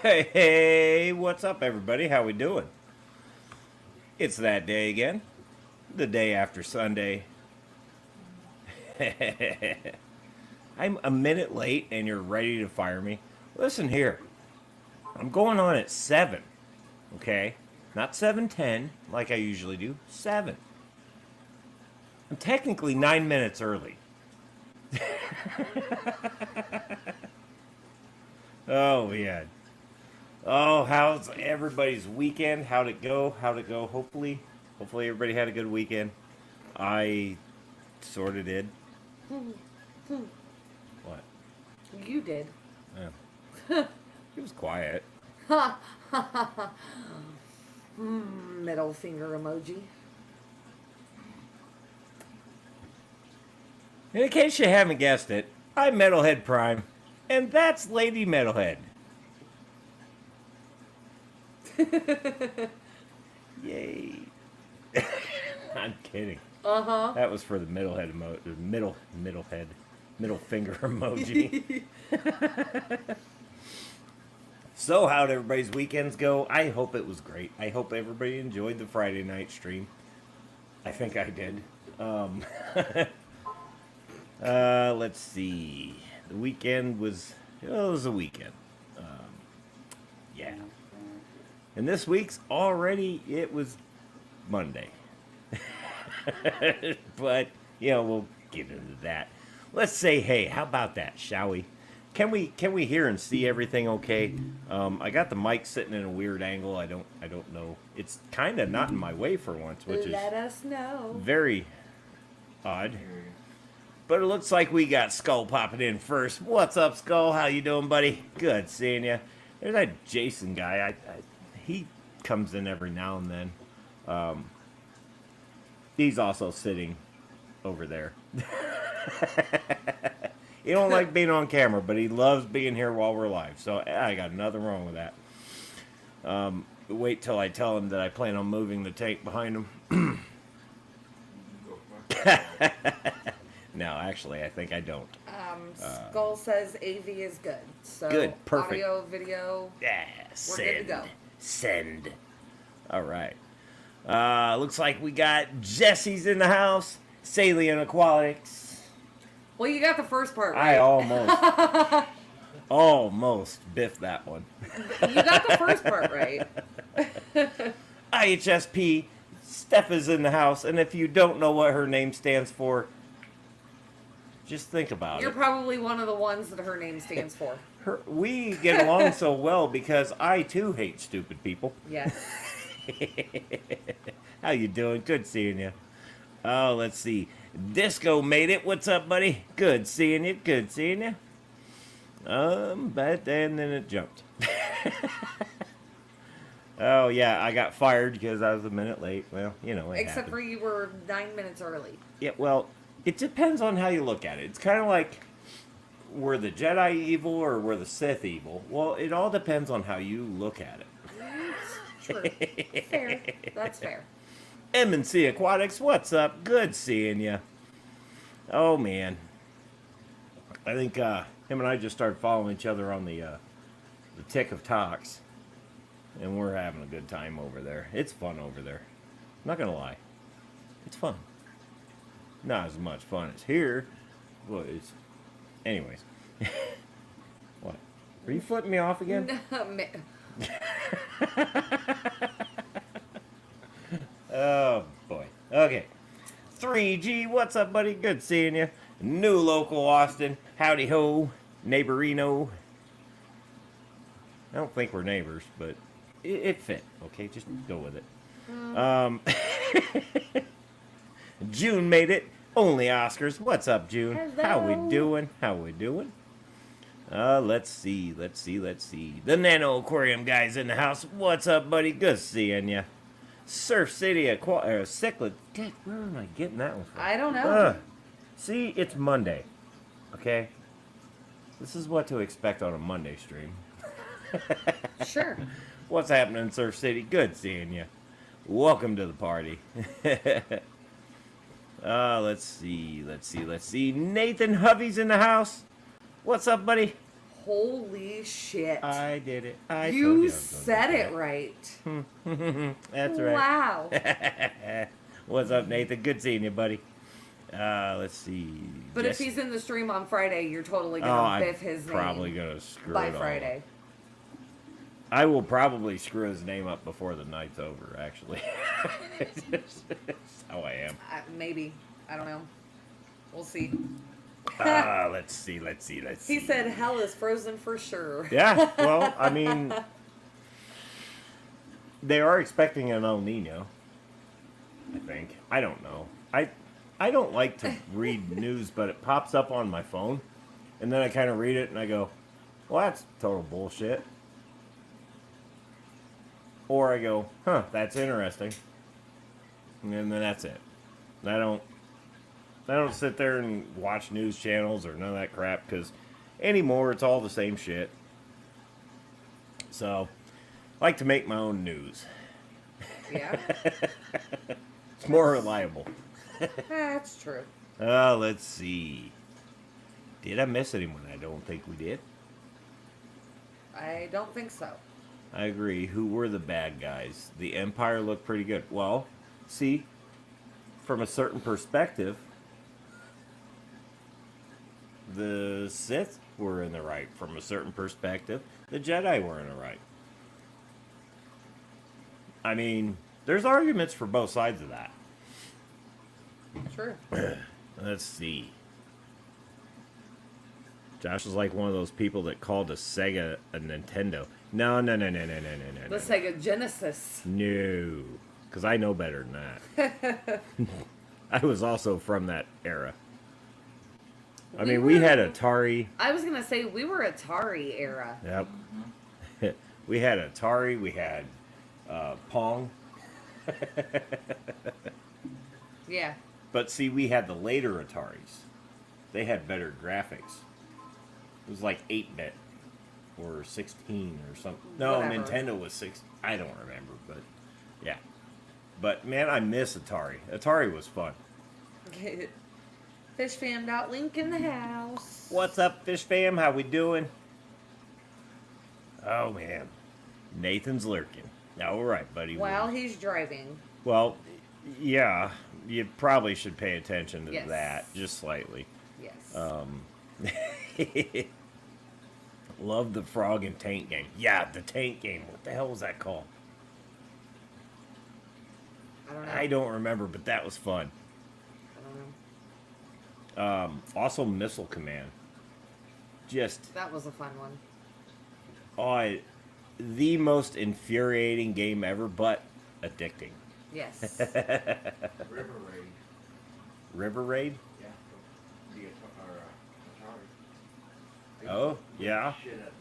Hey, what's up, everybody? How we doing? It's that day again, the day after Sunday. I'm a minute late, and you're ready to fire me. Listen here, I'm going on at 7, okay? Not 7:10 like I usually do. 7. I'm technically 9 minutes early. Oh yeah. Oh, how's everybody's weekend? How'd it go? How'd it go? Hopefully everybody had a good weekend. I sort of did. What? You did. Yeah. It was quiet. Middle finger emoji. And in case you haven't guessed it, I'm Metalhead Prime, and that's Lady Metalhead. Yay. I'm kidding. Uh-huh. That was for the middle finger emoji. So how'd everybody's weekends go? I hope it was great. I hope everybody enjoyed the Friday night stream. I think I did. Let's see. The weekend was, it was a weekend. Yeah. And this week's already, it was Monday. But, you know, we'll get into that. Let's say, hey, how about that, shall we? Can we hear and see everything okay? I got the mic sitting in a weird angle. I don't know. It's kind of not in my way for once, which is Let us know. very odd. But it looks like we got Skull popping in first. What's up, Skull? How you doing, buddy? Good seeing you. There's that Jason guy. He comes in every now and then. He's also sitting over there. He don't like being on camera, but he loves being here while we're live. So I got nothing wrong with that. Wait till I tell him that I plan on moving the tank behind him. No, actually, I think I don't. Skull says AV is good. So Good, perfect. Audio, video. Yeah, We're good to go. Send. All right. Looks like we got Jesse's in the house. Salient Aquatics. Well, you got the first part right. I almost biffed that one. You got the first part right. IHSP. Steph is in the house, and if you don't know what her name stands for, just think about You're it. probably one of the ones that her name stands for. We get along so well because I too hate stupid people. Yes. How you doing? Good seeing you. Oh, let's see. Disco made it. What's up, buddy? Good seeing you. Good seeing you. But then it jumped. Oh yeah, I got fired because I was a minute late. Well, you know, it Except happened. for you were 9 minutes early. Yeah, well, it depends on how you look at it. It's kind of like, were the Jedi evil or were the Sith evil? Well, it all depends on how you look at it. True. Fair. That's fair. M&C Aquatics, what's up? Good seeing you. Oh, man. I think him and I just started following each other on the Tick of Talks. And we're having a good time over there. It's fun over there. I'm not going to lie. It's fun. Not as much fun as here. Well, it's... Anyways. What? Are you flipping me off again? Oh, boy. Okay. 3G, what's up, buddy? Good seeing you. New local Austin. Howdy ho. Neighborino. I don't think we're neighbors, but it fit. Okay, just go with it. June made it. Only Oscars. What's up, June? Hello. How we doing? How we doing? Let's see. The Nano Aquarium guy's in the house. What's up, buddy? Good seeing ya. Surf City Cichlid. God, where am I getting that one from? I don't know. See, it's Monday. Okay? This is what to expect on a Monday stream. Sure. What's happening in Surf City? Good seeing you. Welcome to the party. Let's see. Nathan Hovey's in the house. What's up, buddy? Holy shit. I did it. I told You I was gonna said do it right. that. That's right. Wow. What's up, Nathan? Good seeing you, buddy. Let's see. But if he's in the stream on Friday, you're totally oh, gonna I'm biff his name probably gonna screw by it all Friday. up. I will probably screw his name up before the night's over. Actually, that's how I am. Maybe. I don't know. We'll see. Let's see. He said hell is frozen for sure. Yeah. Well, I mean, they are expecting an El Nino. I think. I don't know. I don't like to read news, but it pops up on my phone, and then I kind of read it and I go, "Well, that's total bullshit." Or I go, "Huh, that's interesting," and then that's it. I don't sit there and watch news channels or none of that crap because anymore it's all the same shit. So, I like to make my own news. Yeah. It's more reliable. That's true. Let's see. Did I miss anyone? I don't think we did. I don't think so. I agree. Who were the bad guys? The Empire looked pretty good. Well, see, from a certain perspective, the Sith were in the right. From a certain perspective, the Jedi were in the right. I mean, there's arguments for both sides of that. True. Let's see. Josh is like one of those people that called a Sega a Nintendo. No. The Sega Genesis. No, because I know better than that. I was also from that era. I mean, we had Atari. I was gonna say we were Atari era. Yep. We had Atari. We had Pong. Yeah. But see, we had the later Ataris. They had better graphics. It was like 8-bit or 16 or something. No, Whatever. Nintendo was 6. I don't remember, but yeah. But man, I miss Atari. Atari was fun. Fish fam out link in the house. What's up, Fish Fam? How we doing? Oh man, Nathan's lurking. All right, buddy. While he's driving. Well, yeah, you probably should pay attention to Yes. that just slightly. Yes. Love the frog and tank game. Yeah, the tank game. What the hell was that called? I don't know. I don't remember, but that was fun. I don't know. Also, Missile Command. Just That was a fun one. the most infuriating game ever, but addicting. Yes. River Raid. River Raid? Yeah. The Atari. Oh, yeah. Shit at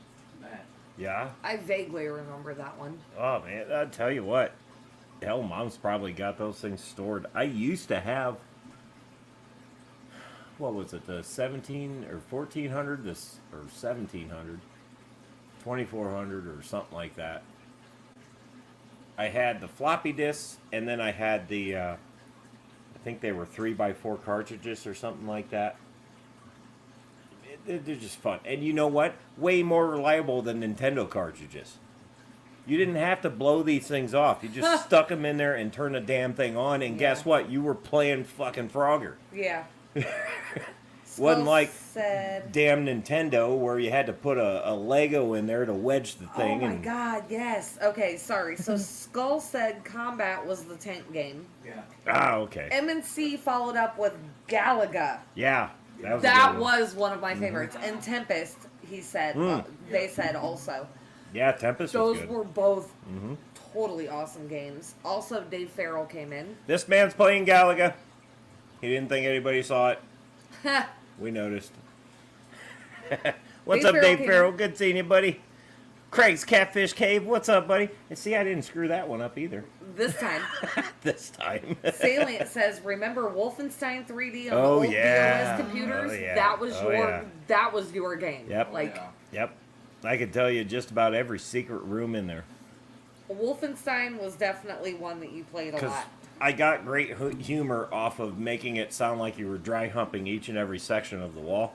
that. Yeah. I vaguely remember that one. Oh man, I'll tell you what. Hell, Mom's probably got those things stored. I used to have, what was it, the 17 or 1400, this or 1700, 2400 or something like that. I had the floppy disks, and then I had the, I think they were 3x4 cartridges or something like that. They're just fun. And you know what? Way more reliable than Nintendo cartridges. You didn't have to blow these things off. You just stuck them in there and turned the damn thing on, and guess what? You were playing fucking Frogger. Yeah. Wasn't like said, damn Nintendo where you had to put a Lego in there to wedge the thing. oh my god, yes. Okay, sorry. So Skull said Combat was the tank game. Yeah. Ah, okay. M&C followed up with Galaga. Yeah. That was, That a good one. was one of my favorites. And Tempest, he said, they said also. Yeah, Tempest was Those good. were both totally awesome games. Also, Dave Farrell came in. This man's playing Galaga. He didn't think anybody saw it. We noticed. What's Dave up, Dave Farrell Farrell? Good seeing you, buddy. Craig's Catfish Cave. What's up, buddy? And see, I didn't screw that one up either. This time. This time. Salient says, remember Wolfenstein 3D on Oh, old yeah. DOS computers? Oh, yeah. That was Oh, your yeah. that was your game. Yep. Like Yeah. Yep. I could tell you just about every secret room in there. Wolfenstein was definitely one that you played a Because lot. I got great humor off of making it sound like you were dry humping each and every section of the wall.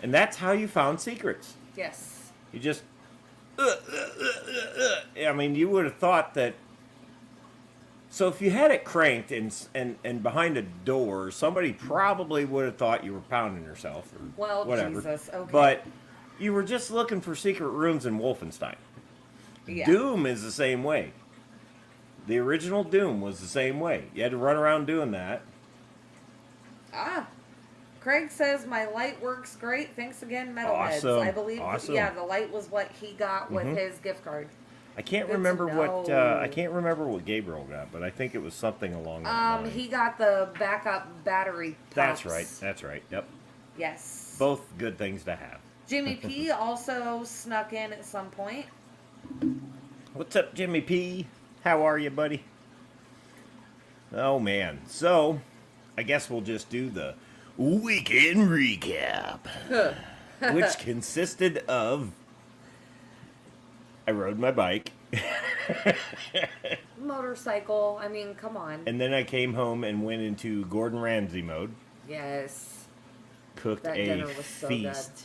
And that's how you found secrets. Yes. You just, I mean, you would have thought that. So if you had it cranked and behind a door, somebody probably would have thought you were pounding yourself or Well, whatever. Jesus, okay. But you were just looking for secret rooms in Wolfenstein. Yeah. Doom is the same way. The original Doom was the same way. You had to run around doing that. Ah. Craig says my light works great. Thanks again, Metalheads. Awesome. I believe, Awesome. yeah, the light was what he got with his gift card. I can't Good to remember what know. I can't remember what Gabriel got, but I think it was something along that line. He got the backup battery pumps. That's right. That's right. Yep. Yes. Both good things to have. Jimmy P also snuck in at some point. What's up, Jimmy P? How are you, buddy? Oh man. So, I guess we'll just do the weekend recap, which consisted of I rode my bike. Motorcycle. I mean, come on. And then I came home and went into Gordon Ramsay mode. Yes. Cooked That a dinner was so feast. good.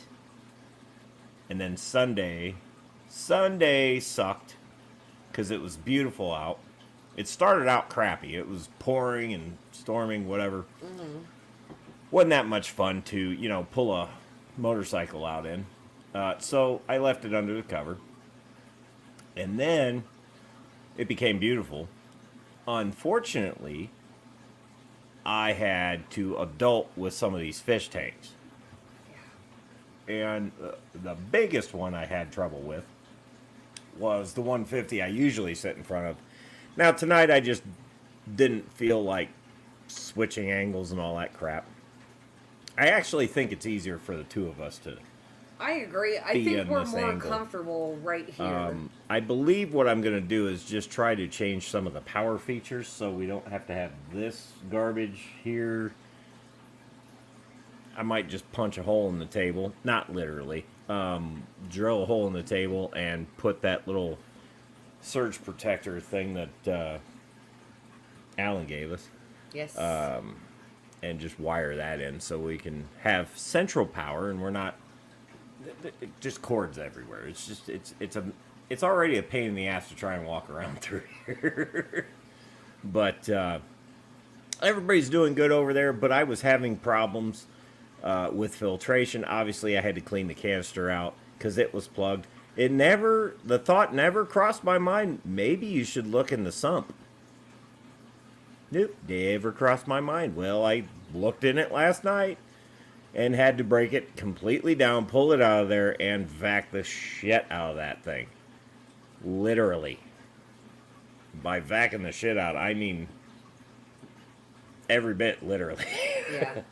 And then Sunday sucked because it was beautiful out. It started out crappy. It was pouring and storming, whatever. Wasn't that much fun to, pull a motorcycle out in. So I left it under the cover. And then it became beautiful. Unfortunately, I had to adult with some of these fish tanks. And the biggest one I had trouble with was the 150 I usually sit in front of. Now, tonight I just didn't feel like switching angles and all that crap. I actually think it's easier for the two of us to. I agree. I Be think in we're this more angle. comfortable right here. I believe what I'm going to do is just try to change some of the power features so we don't have to have this garbage here. I might just punch a hole in the table. Not literally. Drill a hole in the table and put that little surge protector thing that Alan gave us. Yes. And just wire that in so we can have central power and we're not just cords everywhere. It's just it's already a pain in the ass to try and walk around through here. But everybody's doing good over there, but I was having problems with filtration. Obviously I had to clean the canister out because it was plugged. The thought never crossed my mind, maybe you should look in the sump. Nope, never crossed my mind. Well, I looked in it last night and had to break it completely down, pull it out of there, and vac the shit out of that thing. Literally. By vacuuming the shit out, I mean every bit, literally. Yeah.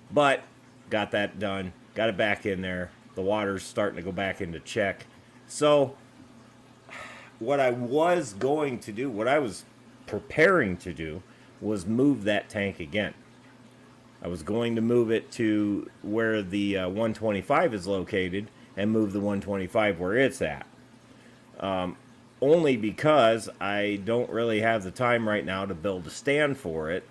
But got that done. Got it back in there. The water's starting to go back into check. So, what I was going to do, what I was preparing to do, was move that tank again. I was going to move it to where the 125 is located and move the 125 where it's at. Only because I don't really have the time right now to build a stand for it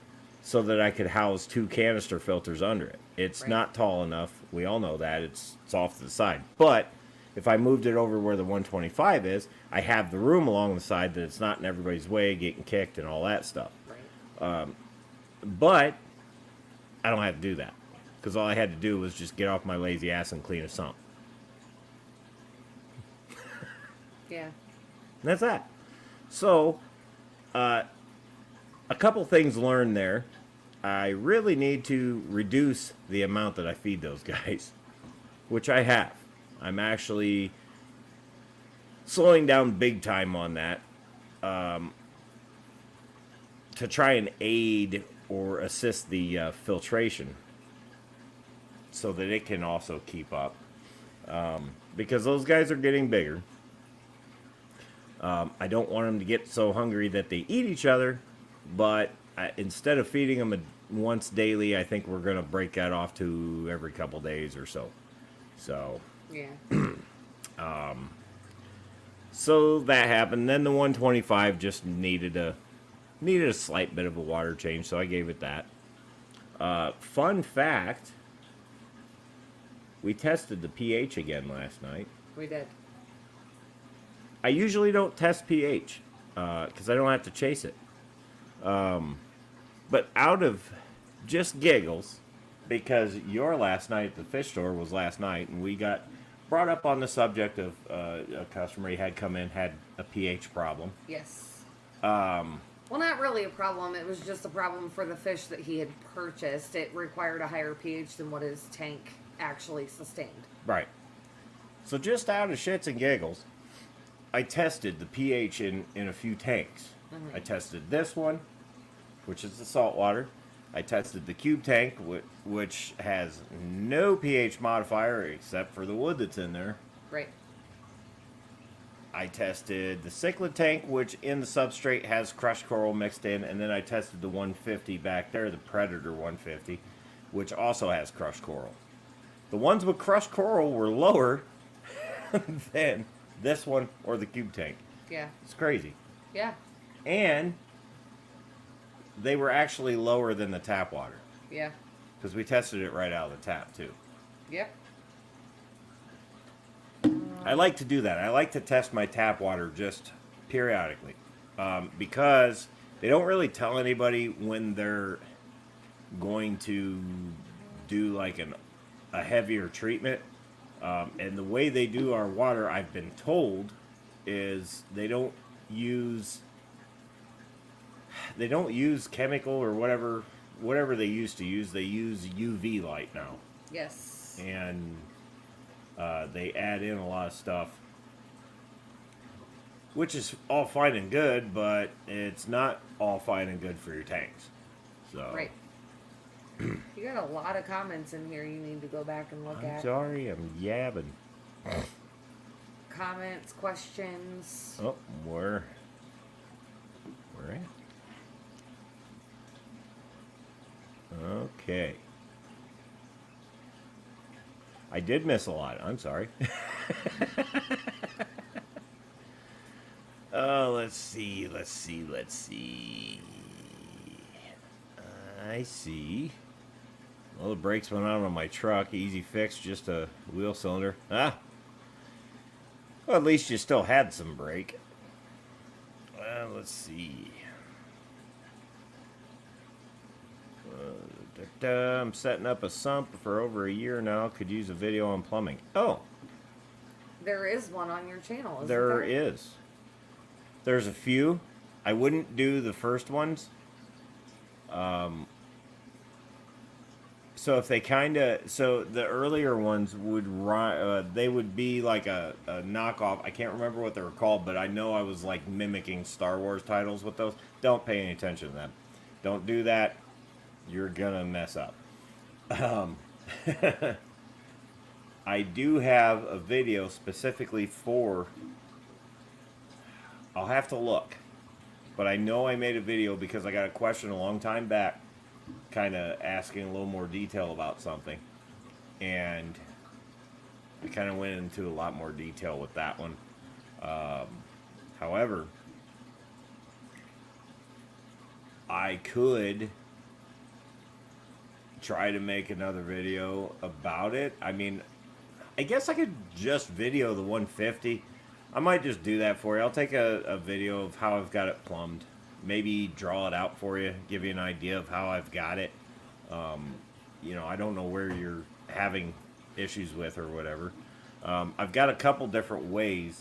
so that I could house 2 canister filters under it. It's Right. not tall enough. We all know that. It's off to the side. But if I moved it over where the 125 is, I have the room along the side that it's not in everybody's way, getting kicked and all that stuff. Right. But I don't have to do that because all I had to do was just get off my lazy ass and clean a sump. Yeah. And that's that. So, a couple things learned there. I really need to reduce the amount that I feed those guys, which I have. I'm actually slowing down big time on that to try and aid or assist the filtration so that it can also keep up. Because those guys are getting bigger. I don't want them to get so hungry that they eat each other, but instead of feeding them once daily, I think we're going to break that off to every couple days or so. So, Yeah. so that happened. Then the 125 just needed a slight bit of a water change, so I gave it that. Fun fact, we tested the pH again last night. We did. I usually don't test pH because I don't have to chase it. But out of just giggles, because your last night at the fish store was last night, and we got brought up on the subject of a customer he had come in, had a pH problem. Yes. Well, not really a problem. It was just a problem for the fish that he had purchased. It required a higher pH than what his tank actually sustained. Right. So just out of shits and giggles, I tested the pH in a few tanks. I tested this one, which is the salt water. I tested the cube tank, which has no pH modifier except for the wood that's in there. Right. I tested the cichlid tank, which in the substrate has crushed coral mixed in, and then I tested the 150 back there, the Predator 150, which also has crushed coral. The ones with crushed coral were lower than this one or the cube tank. Yeah. It's crazy. Yeah. And they were actually lower than the tap water, Yeah. because we tested it right out of the tap too. Yep. I like to do that. I like to test my tap water just periodically, because they don't really tell anybody when they're going to do like a heavier treatment. And the way they do our water, I've been told, is they don't use chemical or whatever they used to use. They use UV light now. Yes. And they add in a lot of stuff, which is all fine and good, but it's not all fine and good for your tanks. So Right. You got a lot of comments in here you need to go back and look I'm at. sorry, I'm yabbing. Comments, questions. Oh, where at? Okay. I did miss a lot. I'm sorry. Oh, let's see. I see. Well, the brakes went out on my truck. Easy fix, just a wheel cylinder. Ah. Well, at least you still had some brake. Let's see. I'm setting up a sump for over a year now. Could use a video on plumbing. Oh, There is one on your channel, isn't there is. There's a few. I wouldn't do the first ones. So if they so the earlier ones would they would be like a knockoff. I can't remember what they were called, but I know I was like mimicking Star Wars titles with those. Don't pay any attention to them. Don't do that. You're gonna mess up. I do have a video specifically for. I'll have to look, but I know I made a video because I got a question a long time back, kind of asking a little more detail about something, and I kind of went into a lot more detail with that one. However, I could try to make another video about it. I mean, I guess I could just video the 150. I might just do that for you. I'll take a video of how I've got it plumbed. Maybe draw it out for you, give you an idea of how I've got it. You know, I don't know where you're having issues with or whatever. I've got a couple different ways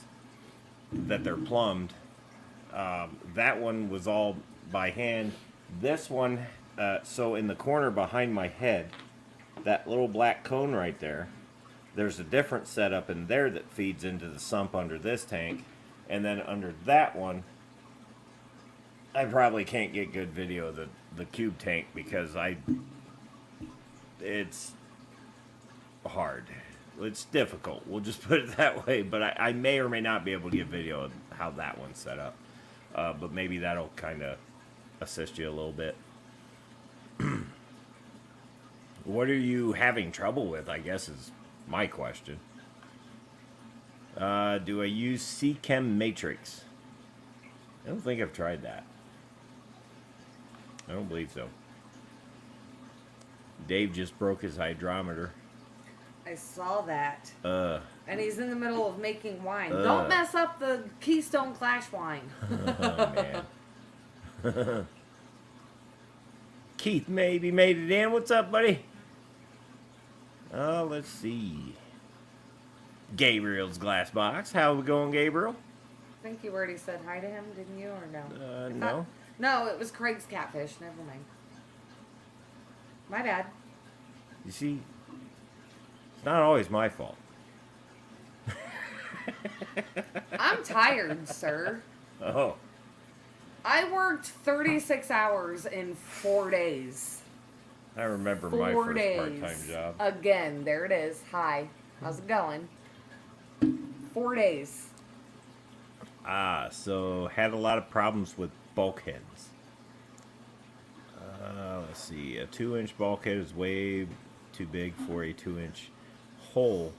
that they're plumbed. That one was all by hand. This one, so in the corner behind my head, that little black cone right there, there's a different setup in there that feeds into the sump under this tank. And then under that one, I probably can't get good video of the cube tank because it's hard. It's difficult. We'll just put it that way. But I may or may not be able to get video of how that one's set up. But maybe that'll kind of assist you a little bit. What are you having trouble with, I guess, is my question. Do I use C-Chem Matrix? I don't think I've tried that. I don't believe so. Dave just broke his hydrometer. I saw that. And he's in the middle of making wine. Don't mess up the Keystone Clash wine. Oh, man. Keith maybe made it in. What's up, buddy? Oh, let's see. Gabriel's glass box. How we going, Gabriel? I think you already said hi to him, didn't you, or no? No. No, it was Craig's catfish. Never mind. My bad. You see, it's not always my fault. I'm tired, sir. Oh. I worked 36 hours in 4 days. I remember my 4 first days. part-time job. Again, there it is. Hi. How's it going? 4 days. So had a lot of problems with bulkheads. Let's see. A 2-inch bulkhead is way too big for a 2-inch hole.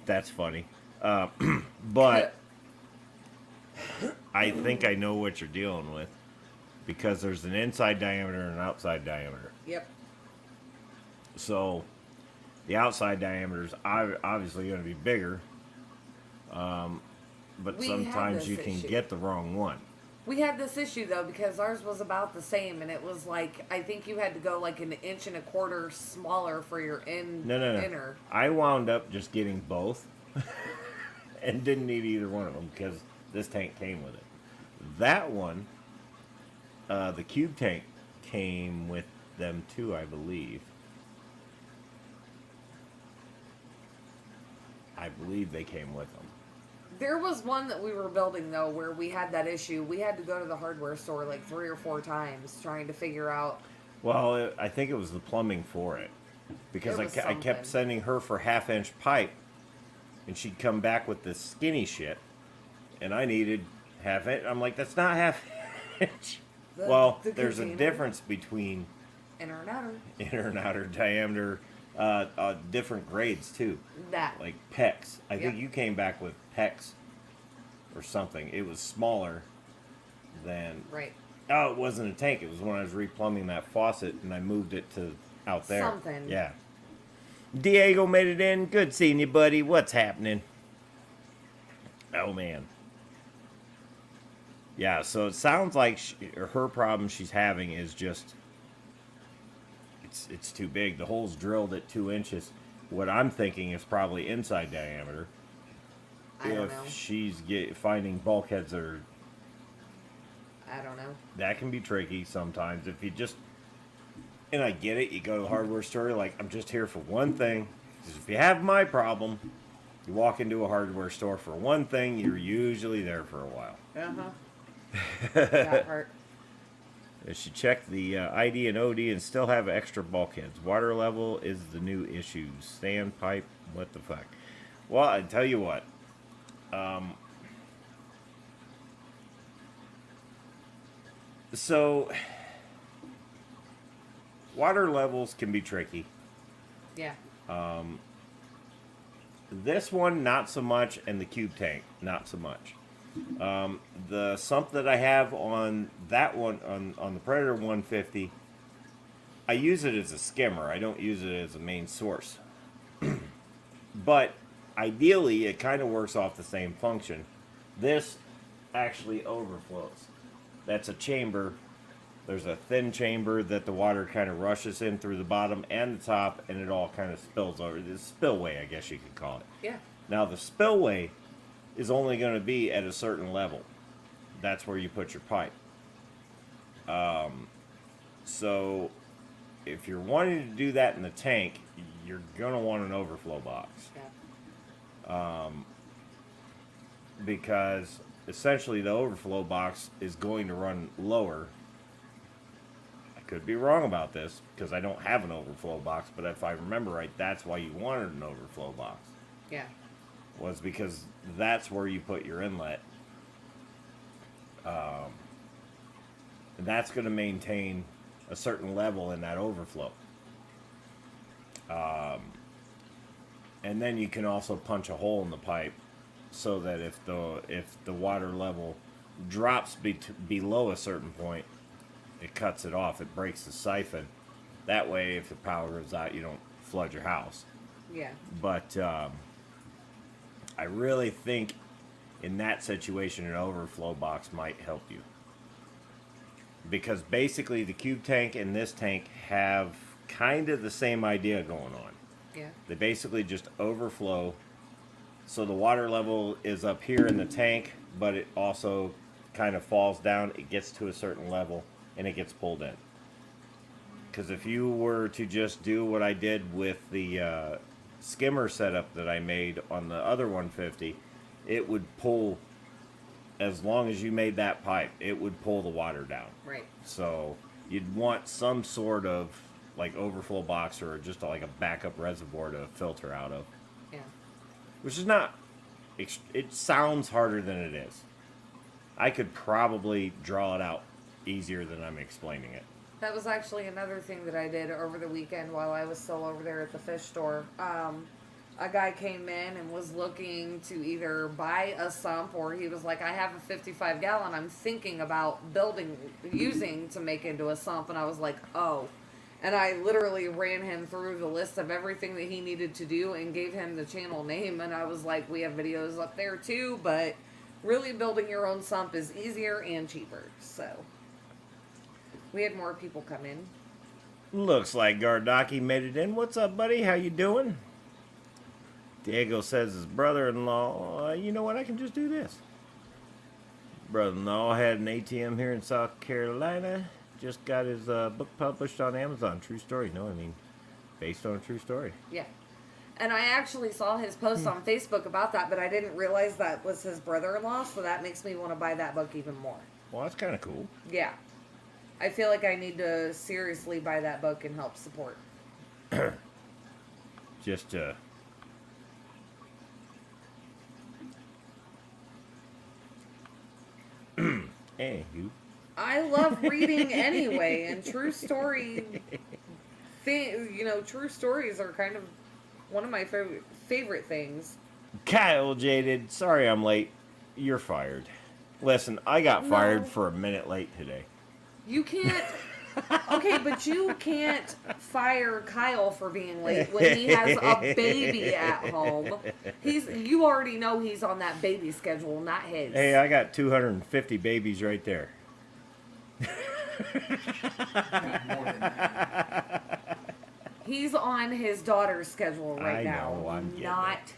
That's funny. But I think I know what you're dealing with because there's an inside diameter and an outside diameter. Yep. So the outside diameter is obviously going to be bigger, but We sometimes had you this can issue. get the wrong one. We had this issue though because ours was about the same, and it was like I think you had to go like 1.25 inches smaller for your No. inner. I wound up just getting both and didn't need either one of them because this tank came with it. That one, the cube tank came with them too, I believe. I believe they came with them. There was one that we were building though where we had that issue. We had to go to the hardware store like 3 or 4 times trying to figure out. Well, I think it was the plumbing for it because There I was kept something. sending her for 1/2-inch pipe, and she'd come back with this skinny shit, and I needed 1/2 inch. I'm like, that's not 1/2 inch. Well, there's a container, difference between inner and outer. inner and outer diameter, different grades too, That. like PEX. I think Yep. you came back with PEX or something. It was smaller than. Right. Oh, it wasn't a tank. It was when I was replumbing that faucet and I moved it to out there. Something. Yeah. Diego made it in. Good seeing you, buddy. What's happening? Oh, man. Yeah, so it sounds like her problem she's having is just it's too big. The hole's drilled at 2 inches. What I'm thinking is probably inside diameter. I don't know. If she's finding bulkheads that are I don't know. that can be tricky sometimes. If you just, and I get it, you go to the hardware store, you're like, I'm just here for one thing. 'Cause if you have my problem, you walk into a hardware store for one thing, you're usually there for a while. That part. If she checked the ID and OD and still have extra bulkheads. Water level is the new issue. Standpipe, what the fuck? Well, I tell you what. So, water levels can be tricky. Yeah. This one, not so much, and the cube tank, not so much. The sump that I have on that one, on the Predator 150, I use it as a skimmer. I don't use it as a main source. But ideally, it kind of works off the same function. This actually overflows. That's a chamber. There's a thin chamber that the water kind of rushes in through the bottom and the top, and it all kind of spills over. The spillway, I guess you could call it. Yeah. Now, the spillway is only going to be at a certain level. That's where you put your pipe. So, if you're wanting to do that in the tank, you're going to want an overflow box. Yeah. Because essentially the overflow box is going to run lower. I could be wrong about this because I don't have an overflow box, but if I remember right, that's why you wanted an overflow box. Yeah. Was because that's where you put your inlet. And that's going to maintain a certain level in that overflow. And then you can also punch a hole in the pipe so that if the water level drops below a certain point, it cuts it off. It breaks the siphon. That way, if the power goes out, you don't flood your house. Yeah. But I really think in that situation an overflow box might help you. Because basically the cube tank and this tank have kind of the same idea going on. Yeah. They basically just overflow. So the water level is up here in the tank, but it also kind of falls down. It gets to a certain level and it gets pulled in. Because if you were to just do what I did with the skimmer setup that I made on the other 150, it would pull, as long as you made that pipe, it would pull the water down. Right. So you'd want some sort of like overflow box or just like a backup reservoir to filter out of. Yeah. Which is not, it sounds harder than it is. I could probably draw it out easier than I'm explaining it. That was actually another thing that I did over the weekend while I was still over there at the fish store. A guy came in and was looking to either buy a sump, or he was like, I have a 55 gallon I'm thinking about using to make into a sump. And I was like, oh. And I literally ran him through the list of everything that he needed to do and gave him the channel name. And I was like, we have videos up there too, but really building your own sump is easier and cheaper. So we had more people come in. Looks like Gardaki made it in. What's up, buddy? How you doing? Diego says his brother-in-law, you know what? I can just do this. Brother-in-law had an ATM here in South Carolina. Just got his book published on Amazon. True story. No, I mean, based on a true story. Yeah. And I actually saw his post on Facebook about that, but I didn't realize that was his brother-in-law, so that makes me want to buy that book even more. Well, that's kind of cool. Yeah. I feel like I need to seriously buy that book and help support. Just anywho. I love reading anyway, and true stories are kind of one of my favorite things. Kyle Jaded, sorry I'm late. You're fired. Listen, I got fired for a minute late today. You can't. Okay, but you can't fire Kyle for being late when he has a baby at home. You already know he's on that baby schedule, not his. Hey, I got 250 babies right there. More than that. He's on his daughter's schedule right now. I know, I'm getting not. it.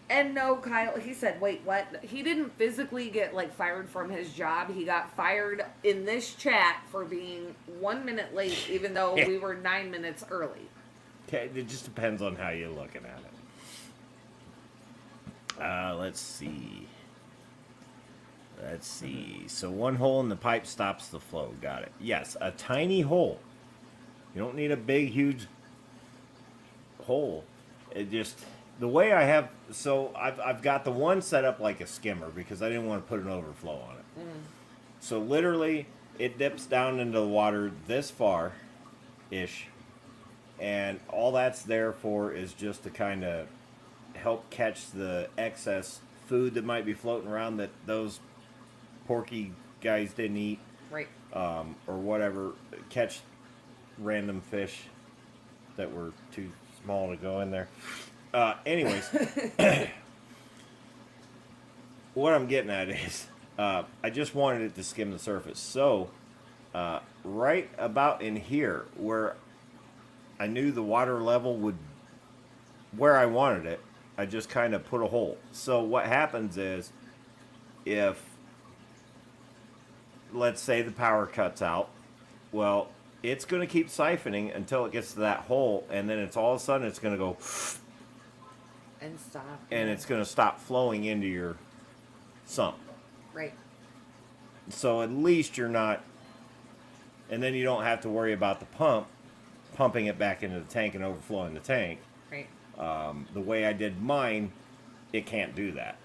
And no, Kyle, he said, wait, what? He didn't physically get, fired from his job. He got fired in this chat for being 1 minute late, even though we were 9 minutes early. Okay, it just depends on how you're looking at it. Let's see. So one hole in the pipe stops the flow. Got it. Yes, a tiny hole. You don't need a big, huge hole. It just... The way I have, so I've got the one set up like a skimmer because I didn't want to put an overflow on it. Mm. So literally, it dips down into the water this far-ish, and all that's there for is just to kind of help catch the excess food that might be floating around that those porky guys didn't eat. Right. Or whatever, catch random fish that were too small to go in there. Anyways, what I'm getting at is, I just wanted it to skim the surface. So, right about in here, where I knew the water level would, where I wanted it, I just kind of put a hole. So what happens is, if, let's say the power cuts out, well, it's going to keep siphoning until it gets to that hole, and then it's all of a sudden it's going to go... And stop. And it's going to stop flowing into your sump. Right. So at least you're not... And then you don't have to worry about the pumping it back into the tank and overflowing the tank. Right. The way I did mine, it can't do that.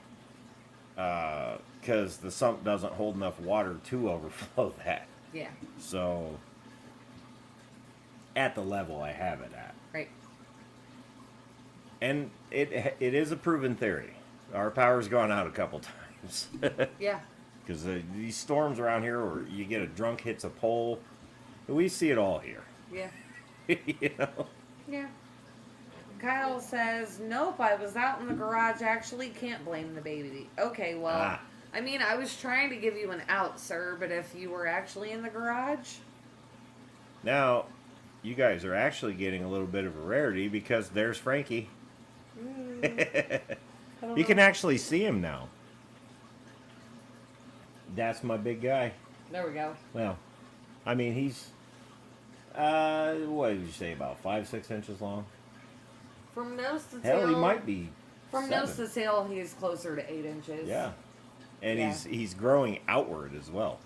Because the sump doesn't hold enough water to overflow that. Yeah. So, at the level I have it at. Right. And it is a proven theory. Our power's gone out a couple times. Yeah. Because these storms around here where you get a drunk hits a pole, we see it all here. Yeah. You know? Yeah. Kyle says, nope, I was out in the garage. Actually, can't blame the baby. Okay, well, Ah. I mean, I was trying to give you an out, sir, but if you were actually in the garage, Now, you guys are actually getting a little bit of a rarity because there's Frankie. I don't You can know. actually see him now. That's my big guy. There we go. Well, I mean, he's, what did you say, about 5-6 inches long? From nose to tail. Hell, he might be From 7. nose to tail, he's closer to 8 inches. Yeah. And Yeah. he's growing outward as well.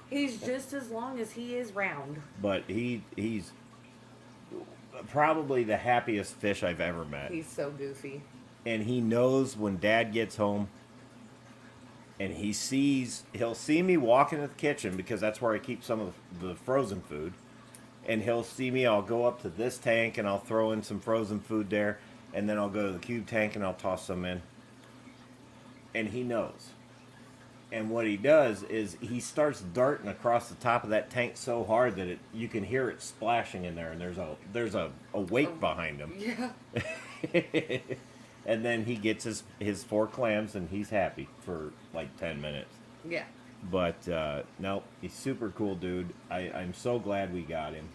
He's just as long as he is round. But he's probably the happiest fish I've ever met. He's so goofy. And he knows when Dad gets home, and he'll see me walk into the kitchen because that's where I keep some of the frozen food. And he'll see me, I'll go up to this tank and I'll throw in some frozen food there, and then I'll go to the cube tank and I'll toss some in. And he knows. And what he does is he starts darting across the top of that tank so hard that you can hear it splashing in there, and there's a weight behind him. Yeah. And then he gets his 4 clams and he's happy for like 10 minutes. Yeah. But no, he's super cool, dude. I'm so glad we got him.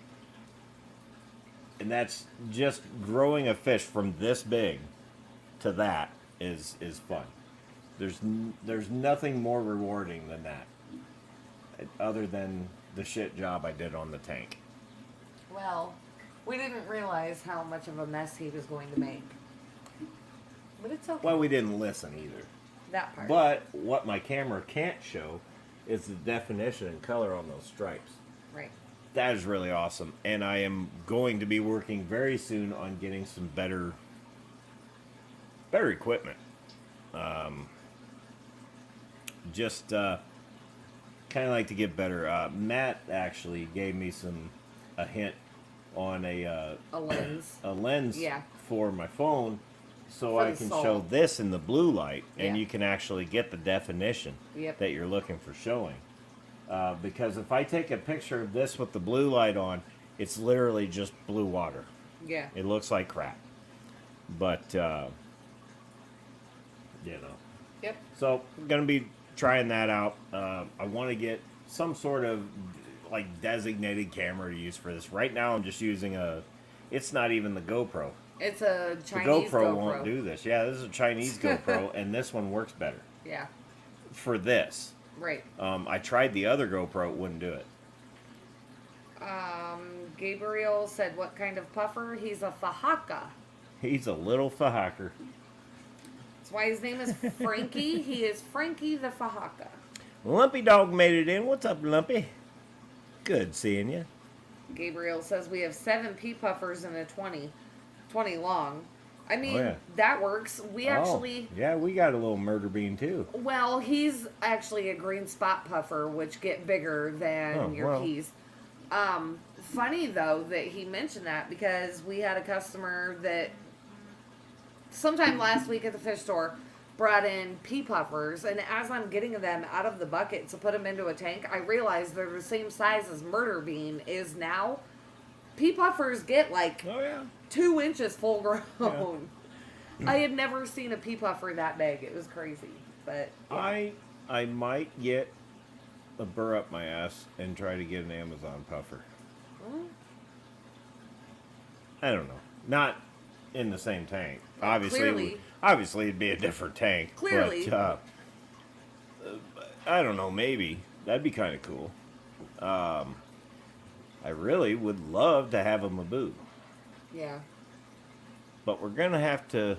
And that's just growing a fish from this big to that is fun. There's nothing more rewarding than that, other than the shit job I did on the tank. Well, we didn't realize how much of a mess he was going to make. But it's okay. Well, we didn't listen either. That part. But what my camera can't show is the definition and color on those stripes. Right. That is really awesome. And I am going to be working very soon on getting some better equipment. Just kind of like to get better. Matt actually gave me a hint on a lens. a lens Yeah. for my phone, so For I the can soul. show this in the blue light, and Yeah. you can actually get the definition Yep. that you're looking for showing. Because if I take a picture of this with the blue light on, it's literally just blue water. Yeah. It looks like crap. But, you know. Yep. So, I'm going to be trying that out. I want to get some sort of, like, designated camera to use for this. Right now, I'm just using it's not even the GoPro. It's a The Chinese GoPro won't do this. Yeah, this is a Chinese GoPro, and this one works better Yeah. for this. Right. I tried the other GoPro, it wouldn't do it. Gabriel said, what kind of puffer? He's a Fahaka. He's a little fahaker. That's why his name is Frankie. He is Frankie the Fahaka. Lumpy Dog made it in. What's up, Lumpy? Good seeing you. Gabriel says we have 7 pea puffers and a 20 long. I mean, yeah. that works. We actually, Yeah, we got a little murder bean, too. well, he's actually a green spot puffer, which get bigger than Oh, your well. peas. Funny, though, that he mentioned that because we had a customer that sometime last week at the fish store brought in pea puffers, and as I'm getting them out of the bucket to put them into a tank, I realized they're the same size as murder bean is now. Pea puffers get like Oh, yeah. 2 inches full grown. I had never seen a pea puffer that big. It was crazy. But yeah. I might get a burr up my ass and try to get an Amazon puffer. Mm, I don't know. Not in the same tank. Obviously, Clearly. obviously it'd be a different tank. Clearly. But, I don't know. Maybe that'd be kind of cool. I really would love to have a Maboo, Yeah. but we're gonna have to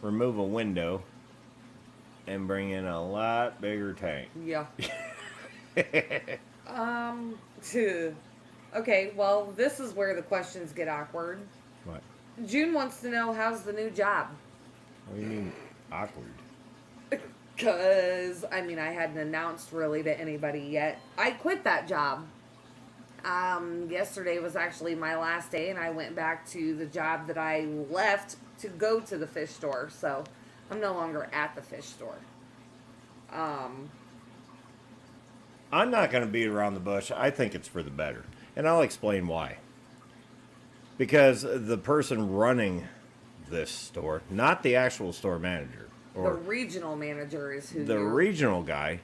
remove a window and bring in a lot bigger tank. Yeah. Okay, well, this is where the questions get awkward. What? June wants to know, how's the new job? What do you mean awkward? Because, I mean, I hadn't announced really to anybody yet. I quit that job. Yesterday was actually my last day, and I went back to the job that I left to go to the fish store. So, I'm no longer at the fish store. I'm not going to beat around the bush. I think it's for the better. And I'll explain why. Because the person running this store, not the actual store manager. The Or regional manager is who the you're... regional guy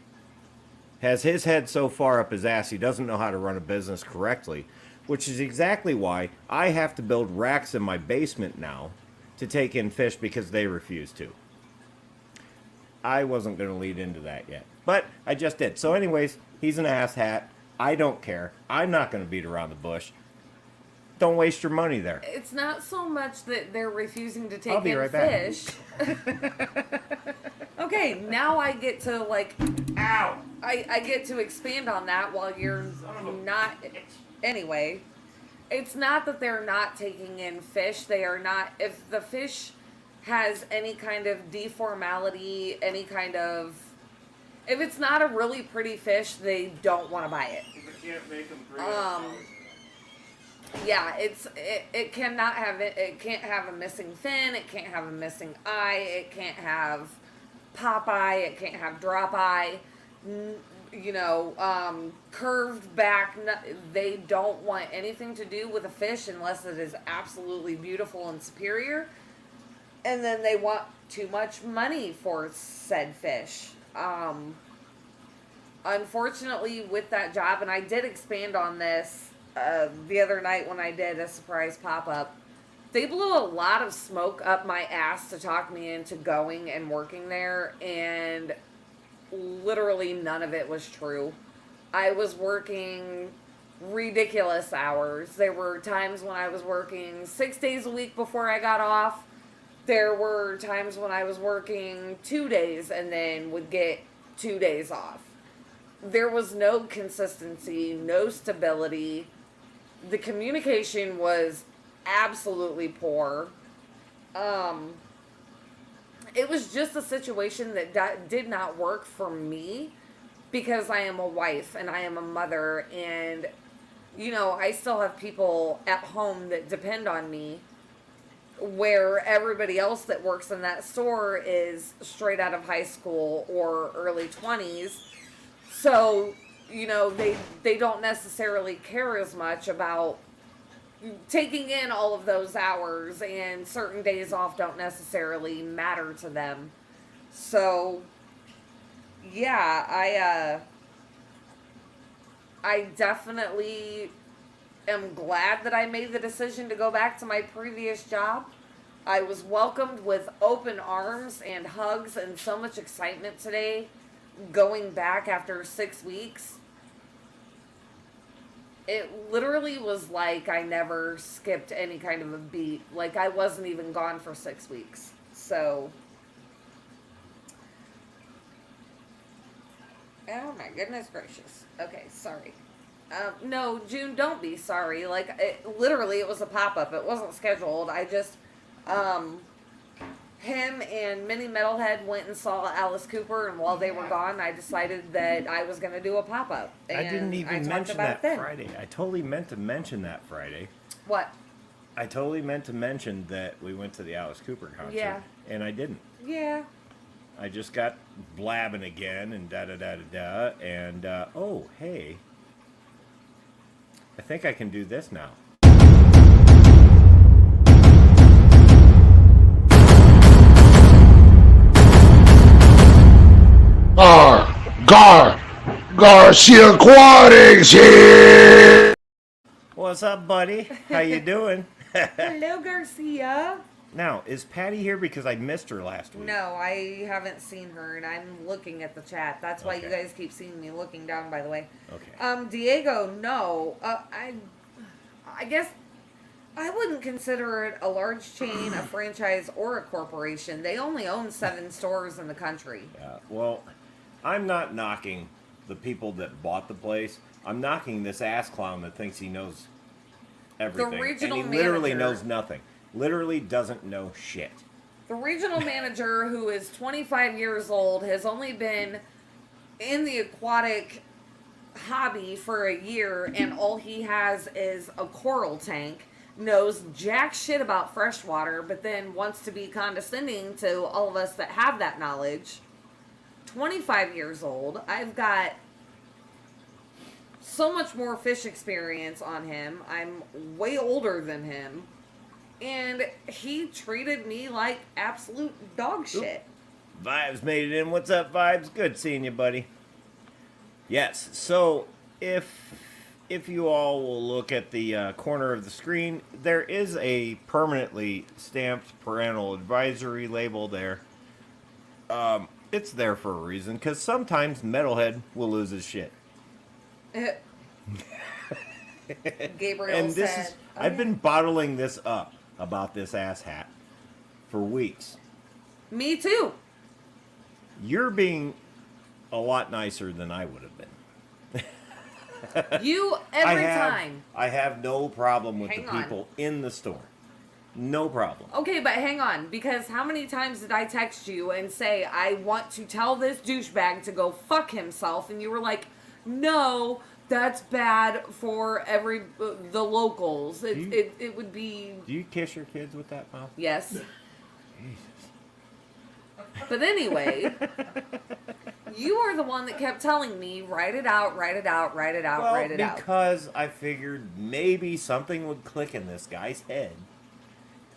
has his head so far up his ass he doesn't know how to run a business correctly, which is exactly why I have to build racks in my basement now to take in fish because they refuse to. I wasn't going to lead into that yet, but I just did. So anyways, he's an asshat. I don't care. I'm not going to beat around the bush. Don't waste your money there. It's not so much that they're refusing to I'll take be in right back. fish. Okay, now I get to like, Ow! I get to expand on that while you're not. Anyway, it's not that they're not taking in fish. They are not. If the fish has any kind of deformality, any kind of, if it's not a really pretty fish, they don't want to buy it. Can't make them Yeah, it cannot have it. It can't have a missing fin. It can't have a missing eye. It can't have pop eye. It can't have drop eye. Curved back. They don't want anything to do with a fish unless it is absolutely beautiful and superior. And then they want too much money for said fish. Unfortunately, with that job, and I did expand on this the other night when I did a surprise pop-up, they blew a lot of smoke up my ass to talk me into going and working there, and literally none of it was true. I was working ridiculous hours. There were times when I was working 6 days a week before I got off. There were times when I was working 2 days and then would get 2 days off. There was no consistency, no stability. The communication was absolutely poor. It was just a situation that did not work for me because I am a wife and I am a mother, and I still have people at home that depend on me, where everybody else that works in that store is straight out of high school or early 20s. So, they don't necessarily care as much about taking in all of those hours, and certain days off don't necessarily matter to them. So, yeah, I definitely am glad that I made the decision to go back to my previous job. I was welcomed with open arms and hugs and so much excitement today, going back after 6 weeks. It literally was like I never skipped any kind of a beat. Like I wasn't even gone for 6 weeks. So, oh my goodness gracious. Okay, sorry. No, June, don't be sorry. Like, literally, it was a pop-up. It wasn't scheduled. I just, him and Mini Metalhead went and saw Alice Cooper, and while they were gone, I decided that I was going to do a pop-up. I didn't even mention that Friday. I totally meant to mention that Friday. What? I totally meant to mention that we went to the Alice Cooper concert. Yeah. And I didn't. Yeah. I just got blabbing again and da-da-da-da-da. And, oh, hey. I think I can do this now. Garcia Aquatics here. What's up, buddy? How you doing? Hello, Garcia. Now, is Patty here because I missed her last week? No, I haven't seen her, and I'm looking at the chat. That's why you Okay. guys keep seeing me looking down, by the way. Okay. Diego, no. I guess I wouldn't consider it a large chain, a franchise, or a corporation. They only own 7 stores in the country. Yeah, well, I'm not knocking the people that bought the place. I'm knocking this ass clown that thinks he knows everything. regional and he literally manager. knows nothing. Literally doesn't know shit. The regional manager, who is 25 years old, has only been in the aquatic hobby for a year, and all he has is a coral tank, knows jack shit about freshwater, but then wants to be condescending to all of us that have that knowledge. 25 years old. I've got so much more fish experience on him. I'm way older than him. And he treated me like absolute dog shit. Vibes made it in. What's up, Vibes? Good seeing you, buddy. Yes, so if you all will look at the corner of the screen, there is a permanently stamped parental advisory label there. It's there for a reason, because sometimes Metalhead will lose his shit. Gabriel And this said, is, I've been bottling this up about this ass hat for weeks. me too. You're being a lot nicer than I would have been. You every time. I have no problem with Hang the on. people in the store. No problem. Okay, but hang on, because how many times did I text you and say, I want to tell this douchebag to go fuck himself, and you were like, no, that's bad for the locals. It would be... Do you kiss your kids with that mouth? Yes. Jesus. But anyway, you are the one that kept telling me, write it out, write it out, write it out, Well, write it out. because I figured maybe something would click in this guy's head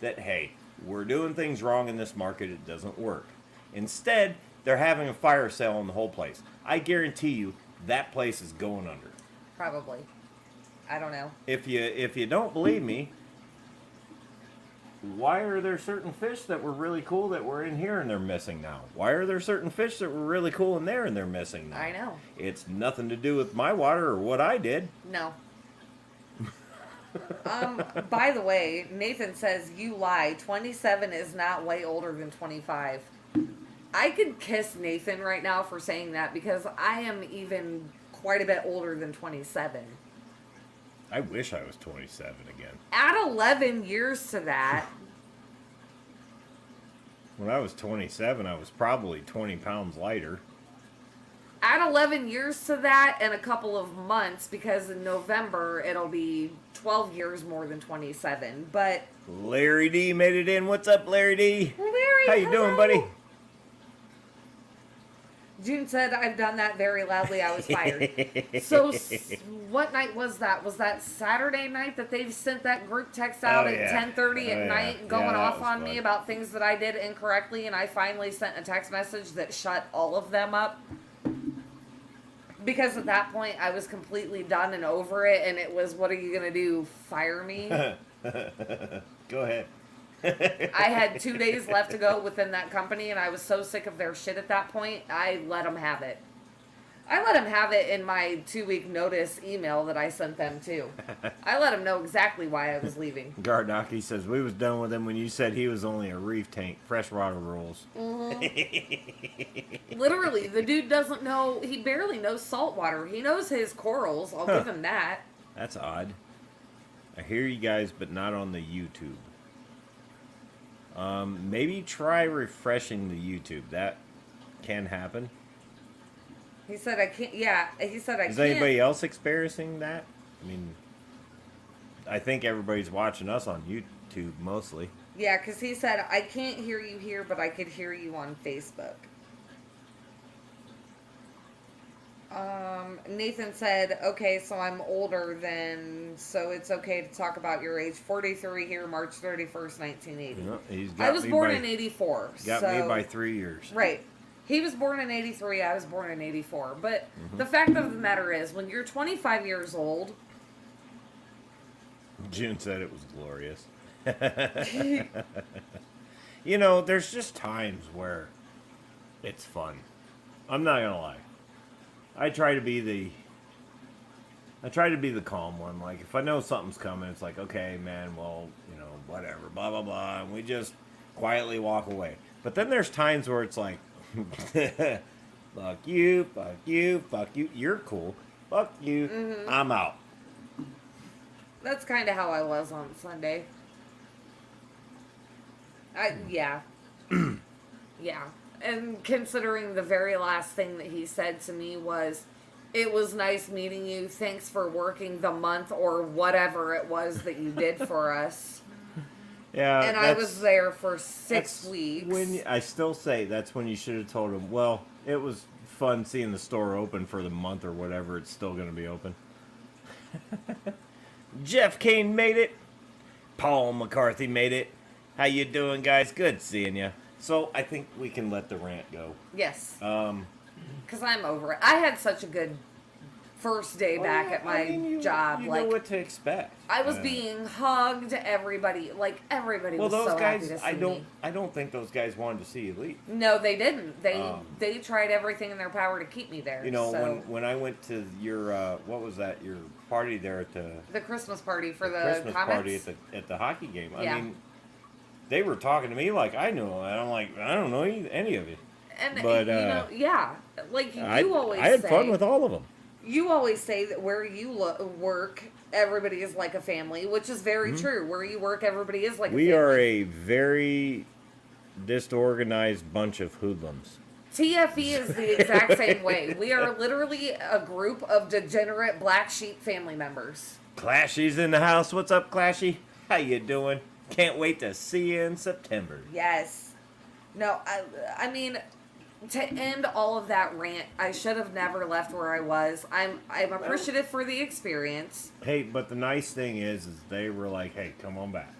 that, hey, we're doing things wrong in this market, it doesn't work. Instead, they're having a fire sale on the whole place. I guarantee you that place is going under. Probably. I don't know. If you don't believe me, why are there certain fish that were really cool that were in here and they're missing now? Why are there certain fish that were really cool in there and they're missing now? I know. It's nothing to do with my water or what I did. No. By the way, Nathan says, you lie. 27 is not way older than 25. I could kiss Nathan right now for saying that because I am even quite a bit older than 27. I wish I was 27 again. Add 11 years to that. When I was 27, I was probably 20 pounds lighter. Add 11 years to that and a couple of months because in November it'll be 12 years more than 27. But Larry D made it in. What's up, Larry D? Larry, How you doing, buddy? June said, I've done that very loudly. I was fired. So, what night was that? Was that Saturday night that they sent that group text out Oh, at yeah. 10:30 at Oh, yeah. night going Yeah, that off was on fun. me about things that I did incorrectly, and I finally sent a text message that shut all of them up? Because at that point, I was completely done and over it, and it was, what are you going to do, fire me? Go ahead. I had 2 days left to go within that company, and I was so sick of their shit at that point, I let them have it. I let them have it in my 2-week notice email that I sent them too. I let them know exactly why I was leaving. Gardaki says, we was done with him when you said he was only a reef tank. Freshwater rules. Literally, the dude doesn't know, he barely knows saltwater. He knows his corals, I'll give him that. That's odd. I hear you guys, but not on the YouTube. Maybe try refreshing the YouTube. That can happen. He said I can't, yeah, he said I Is can't. anybody else experiencing that? I mean, I think everybody's watching us on YouTube mostly. Yeah, because he said, I can't hear you here, but I could hear you on Facebook. Nathan said, okay, so I'm older than, so it's okay to talk about your age. 43 here, March 31st, 1980. No, he's got I was me born by, in 84. Got so, me by 3 years. Right. He was born in 83, I was born in 84. But the fact of the matter is, when you're 25 years old... June said it was glorious. You know, there's just times where it's fun. I'm not gonna lie. I try to be the calm one. Like, if I know something's coming, it's like, okay, man, well, you know, whatever, blah, blah, blah. And we just quietly walk away. But then there's times where it's like, fuck you, fuck you, fuck you. You're cool. Fuck you. Mm-hmm. I'm out. That's kind of how I was on Sunday. Yeah. Yeah. And considering the very last thing that he said to me was, it was nice meeting you. Thanks for working the month or whatever it was that you did for us. Yeah. And I was there for 6 weeks. When I still say that's when you should have told him, well, it was fun seeing the store open for the month or whatever. It's still going to be open. Jeff Kane made it. Paul McCarthy made it. How you doing, guys? Good seeing you. So I think we can let the rant go. Yes. Um, Because I'm over it. I had such a good first day back at my job. You like, know what to expect. I was being hugged. Everybody Well, was those so guys, happy to see me. I don't think those guys wanted to see you leave. No, they didn't. They tried everything in their power to keep me there. You know, so. when I went to your what was that? Your party there at The Christmas party for the Christmas comments? party at the hockey game. Yeah. I mean, they were talking to me like I knew them, and I'm like, I don't know any of you. And But, you know, yeah, like you always I had say, fun with all of them. You always say that where you work, everybody is like a family, which is very true. Where you work, everybody is like a family. We are a very disorganized bunch of hoodlums. TFE is the exact same way. We are literally a group of degenerate black sheep family members. Clashy's in the house. What's up, Clashy? How you doing? Can't wait to see you in September. Yes. No, I mean, to end all of that rant, I should have never left where I was. I'm appreciative for the experience. Hey, but the nice thing is they were like, hey, come on back.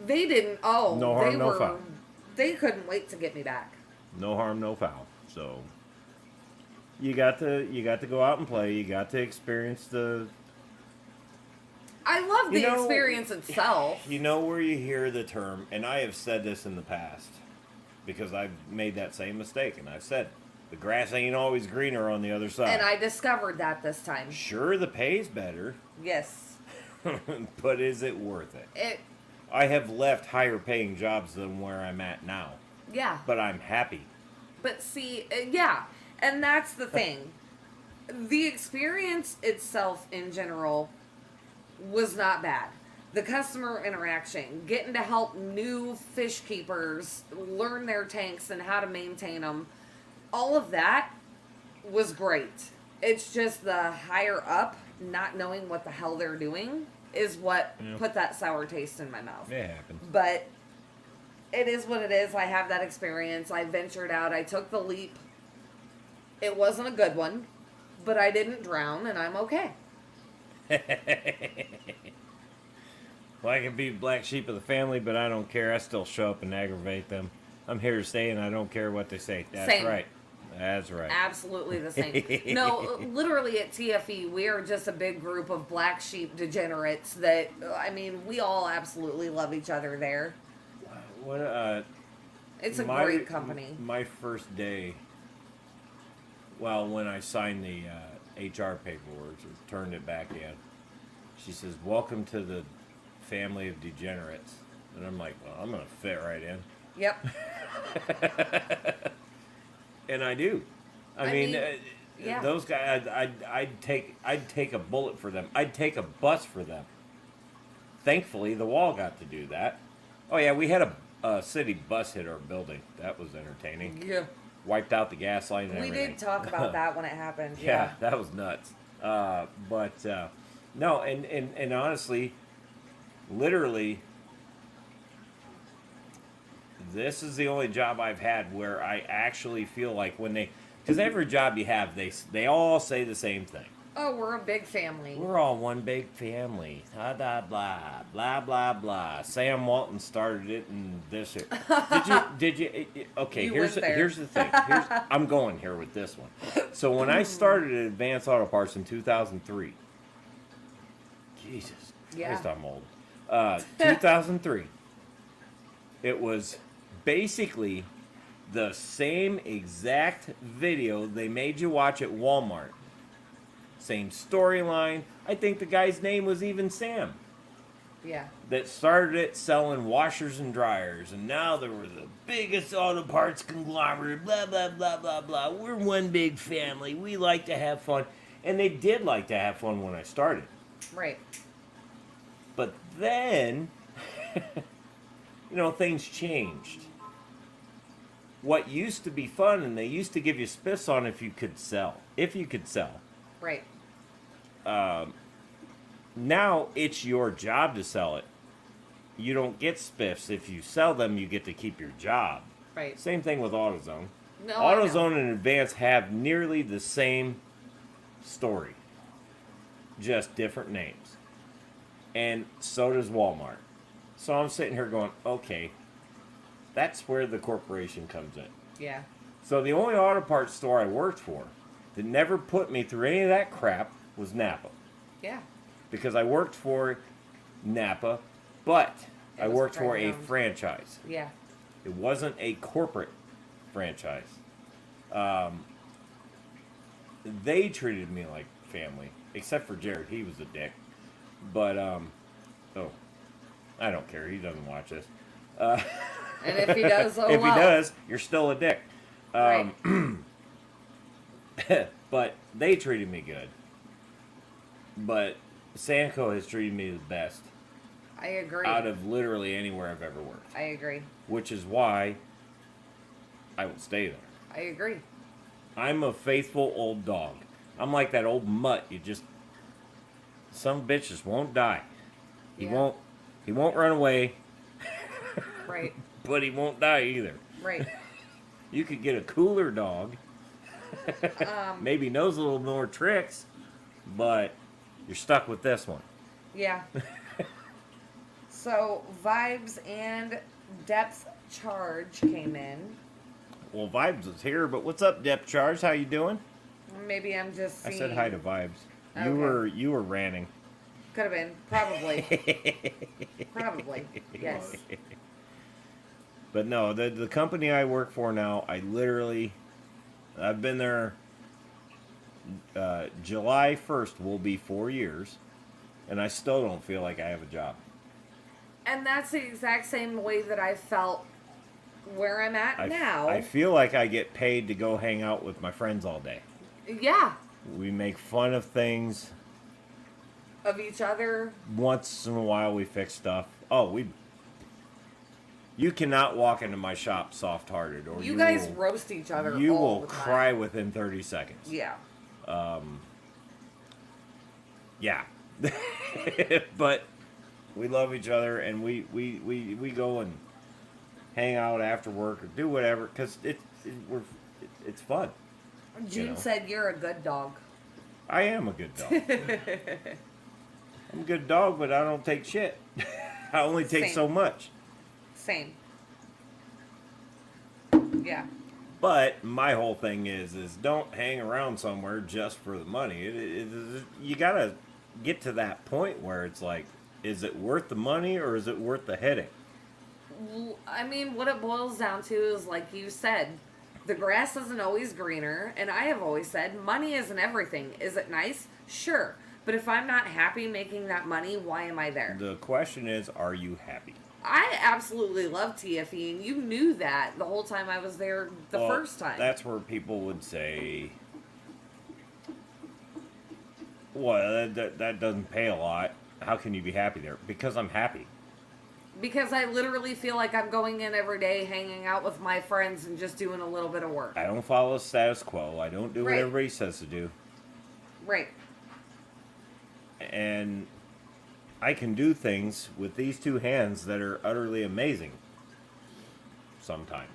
They didn't. Oh, No harm, no foul. They couldn't wait to get me back. No harm, no foul. So you got to go out and play. You got to experience the. I love the experience itself. You know where you hear the term, and I have said this in the past, because I've made that same mistake, and I've said, the grass ain't always greener on the other side. And I discovered that this time. Sure, the pay's better, Yes. but is it worth it? I have left higher paying jobs than where I'm at now, Yeah. but I'm happy. But see, yeah, and that's the thing. The experience itself in general was not bad. The customer interaction, getting to help new fish keepers learn their tanks and how to maintain them, all of that was great. It's just the higher up not knowing what the hell they're doing is what put that sour taste in my mouth. It happens. But it is what it is. I have that experience. I ventured out. I took the leap. It wasn't a good one, but I didn't drown, and I'm okay. Well, I can be black sheep of the family, but I don't care. I still show up and aggravate them. I'm here to stay, and I don't care what they say. That's Same. right. That's right. Absolutely the same. No, literally at TFE, we are just a big group of black sheep degenerates that, I mean, we all absolutely love each other there. What It's a great company. My first day, well, when I signed the HR paperwork or turned it back in, she says, "Welcome to the family of degenerates," and I'm like, "Well, I'm gonna fit right in." Yep. And I do. I mean, yeah. those guys, I'd take a bullet for them. I'd take a bus for them. Thankfully, the wall got to do that. Oh yeah, we had a city bus hit our building. That was entertaining. Yeah. Wiped out the gas line and We everything. did talk about that when it happened. Yeah, that was nuts. No, and honestly, literally, this is the only job I've had where I actually feel like when because every job you have, they all say the same thing. Oh, we're a big family. We're all one big family. Blah, blah, blah, blah, blah, blah. Sam Walton started it and this. Did you? Okay, You here's went there. the thing. I'm going here with this one. So when I started at Advanced Auto Parts in 2003, Jesus Yeah. Christ, I'm old. 2003, it was basically the same exact video they made you watch at Walmart. Same storyline. I think the guy's name was even Sam. Yeah. That started it selling washers and dryers, and now they were the biggest auto parts conglomerate, blah, blah, blah, blah, blah. We're one big family. We like to have fun. And they did like to have fun when I started. Right. But then, things changed. What used to be fun, and they used to give you spiffs on if you could sell. Right. Now it's your job to sell it. You don't get spiffs. If you sell them, you get to keep your job. Right. Same thing with AutoZone. No, I know. AutoZone and Advance have nearly the same story, just different names. And so does Walmart. So I'm sitting here going, okay, that's where the corporation comes in. Yeah. So the only auto parts store I worked for that never put me through any of that crap was Napa. Yeah. Because I worked for Napa, but It I was worked for a brand-owned. franchise. Yeah. It wasn't a corporate franchise. They treated me like family, except for Jared. He was a dick. But, oh, I don't care. He doesn't watch this. And if he does, oh If well. he does, you're still a dick. Right. But they treated me good. But Sanco has treated me the best I agree. out of literally anywhere I've ever worked. I agree. Which is why I will stay there. I agree. I'm a faithful old dog. I'm like that old mutt. You just, some bitch just won't die. He Yeah. won't run away, Right. but he won't die either. Right. You could get a cooler dog. Maybe knows a little more tricks, but you're stuck with this one. Yeah. So vibes and depth charge came in. Well, Vibes is here, but what's up, Depth Charge? How you doing? Maybe I'm just I seeing. said hi to Vibes. Okay. You were ranting. Could have been. Probably. Probably. Yes. But no, the company I work for now, I've been there, July 1st will be 4 years, and I still don't feel like I have a job. And that's the exact same way that I felt where I'm at now. I feel like I get paid to go hang out with my friends all day. Yeah. We make fun of things. Of each other. Once in a while we fix stuff. You cannot walk into my shop soft-hearted, or You guys roast each other you all will the time. cry within 30 seconds. Yeah. Yeah. But we love each other, and we go and hang out after work or do whatever, because it's fun. June know. said you're a good dog. I am a good dog. I'm a good dog, but I don't take shit. I only take Same. so much. Same. Yeah. But my whole thing is don't hang around somewhere just for the money. You gotta get to that point where it's like, is it worth the money or is it worth the headache? Well, I mean, what it boils down to is, like you said, the grass isn't always greener, and I have always said, money isn't everything. Is it nice? Sure. But if I'm not happy making that money, why am I there? The question is, are you happy? I absolutely love TFE, and you knew that the whole time I was there the Well, first time. That's where people would say, well, that doesn't pay a lot. How can you be happy there? Because I'm happy. Because I literally feel like I'm going in every day, hanging out with my friends, and just doing a little bit of work. I don't follow status quo. I don't do what Right. everybody says to do. Right. And I can do things with these two hands that are utterly amazing. Sometimes.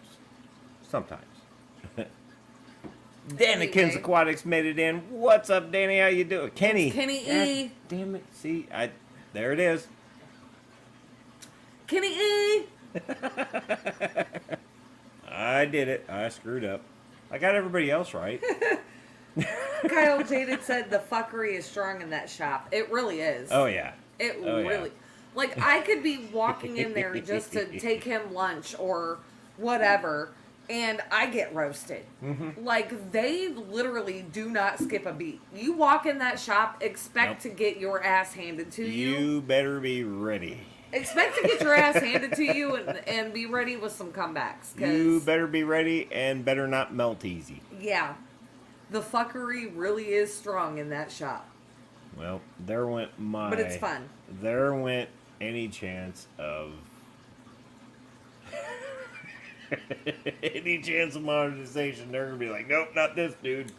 Danny Kins Anyway. Aquatics made it in. What's up, Danny? How you doing? Kenny. Kenny God E. Damn it. See, there it is. Kenny E. I did it. I screwed up. I got everybody else right. Kyle Jaded said the fuckery is strong in that shop. It really is. Oh, yeah. It Oh, yeah. really, like, I could be walking in there just to take him lunch or whatever, and I get roasted. Mm-hmm. Like, they literally do not skip a beat. You walk in that shop, expect to get your ass handed to you. You better be ready. Expect to get your ass handed to you and be ready with some comebacks. 'Cause, You better be ready and better not melt easy. yeah, the fuckery really is strong in that shop. Well, there went my... But it's fun. There went any chance of... any chance of monetization. They're going to be like, nope, not this dude.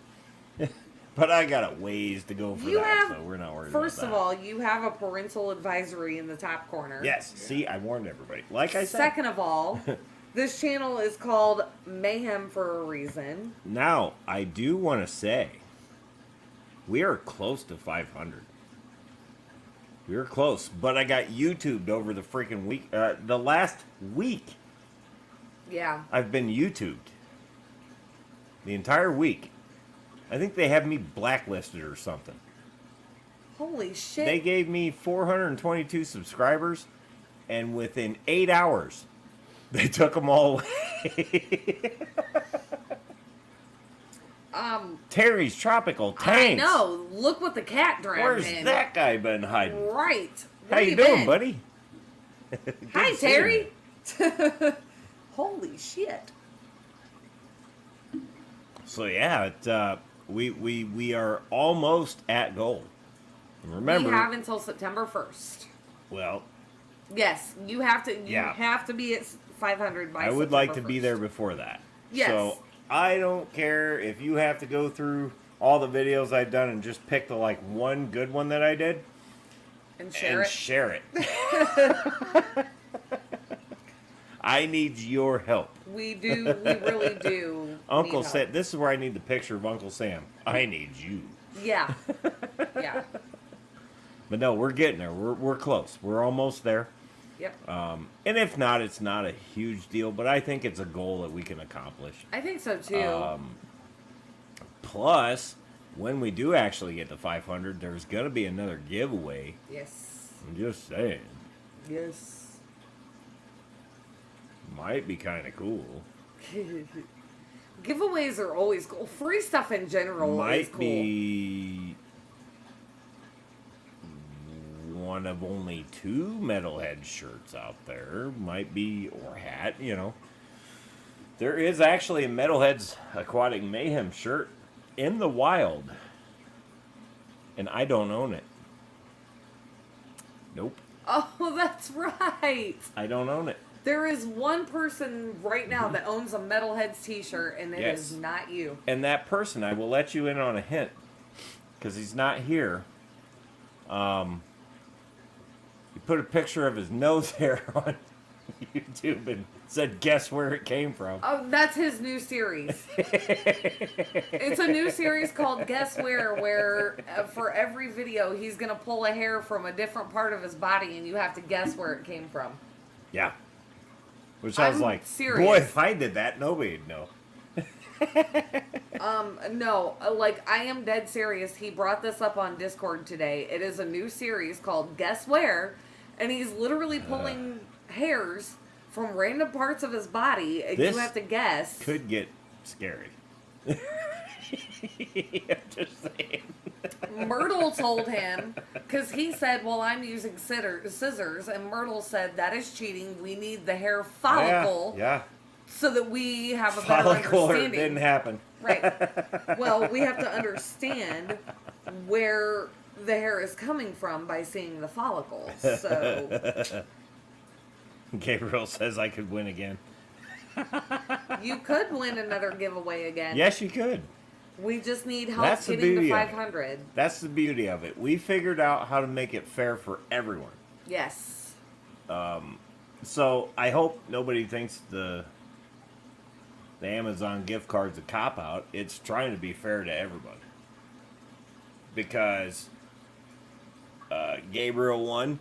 But I got a ways to go for You that, have, so we're not worried about that. first of all, you have a parental advisory in the top corner. Yes, see, I warned everybody. Like I said. Second of all, this channel is called Mayhem for a reason. Now, I do want to say, we are close to 500. We were close, but I got YouTubed over the freaking week. The last week, Yeah. I've been YouTubed. The entire week. I think they have me blacklisted or something. Holy shit. They gave me 422 subscribers, and within 8 hours, they took them all away. Terry's Tropical Tanks. I know. Look what the cat dragged Where's in. that guy been hiding? Right. How Where you doing, been? buddy? Hi, to see Terry. you. Holy shit. So yeah, we are almost at goal. And remember, We have until September 1st. well, Yes, you have to. You Yeah. have to be at 500 by. I would September like to 1st. be there before that. Yes. So I don't care if you have to go through all the videos I've done and just pick the like one good one that I did And share and it. share it. I need your help. We do. We really do. Uncle need Sam, help. this is where I need the picture of Uncle Sam. I need you. Yeah. Yeah. But no, we're getting there. We're close. We're almost there. Yep. And if not, it's not a huge deal, but I think it's a goal that we can accomplish. I think so too. Plus, when we do actually get to 500, there's going to be another giveaway. Yes. I'm just saying. Yes. Might be kind of cool. Giveaways are always cool. Free stuff in general is Might cool. be one of only 2 Metalhead shirts out there. Might be, or hat, you know. There is actually a Metalhead's Aquatic Mayhem shirt in the wild. And I don't own it. Nope. Oh, that's right. I don't own it. There is one person right now that owns a Metalhead's t-shirt, and it is Yes. not you. And that person, I will let you in on a hint, because he's not here. You put a picture of his nose hair on YouTube and said, guess where it came from. Oh, that's his new series. It's a new series called Guess where for every video, he's going to pull a hair from a different part of his body, and you have to guess where it came from. Yeah. Which I was I'm like, serious. boy, if I did that, nobody'd know. No, like, I am dead serious. He brought this up on Discord today. It is a new series called Guess Where, and he's literally pulling hairs from random parts of his body, and This you have to guess. Could get scary. I'm just saying. Myrtle told him, because he said, well, I'm using scissors, and Myrtle said, that is cheating. We need the hair follicle Yeah. so that we have a better Follicle or it understanding. didn't happen. Right. Well, we have to understand where the hair is coming from by seeing the follicles. So Gabriel says I could win again. you could win another giveaway again. Yes, you could. We just need help That's the getting to beauty of it. 500. That's the beauty of it. We figured out how to make it fair for everyone. Yes. So I hope nobody thinks the Amazon gift card's a cop-out. It's trying to be fair to everybody. Because Gabriel won,